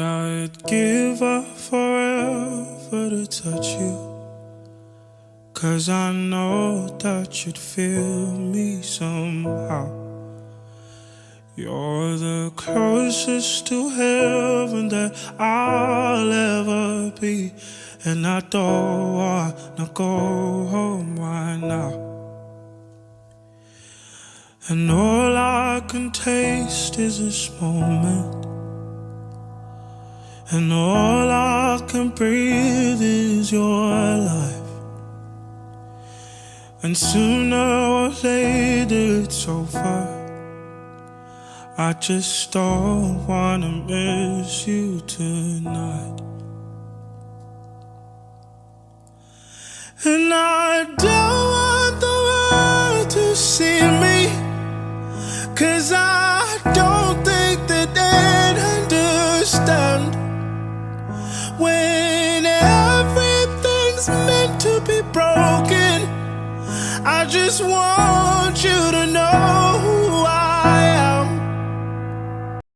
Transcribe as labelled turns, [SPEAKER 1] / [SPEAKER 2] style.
[SPEAKER 1] I'd give up forever to touch you, 'cause I know that you'd feel me somehow. You're the closest to heaven that I'll ever be, and I don't wanna go home right now. And all I can taste is this moment, and all I can breathe is your life. And sooner or later it's over. I just don't wanna miss you tonight. And I don't want the world to see me, 'cause I don't think that they'd understand when everything's meant to be broken. I just want you to know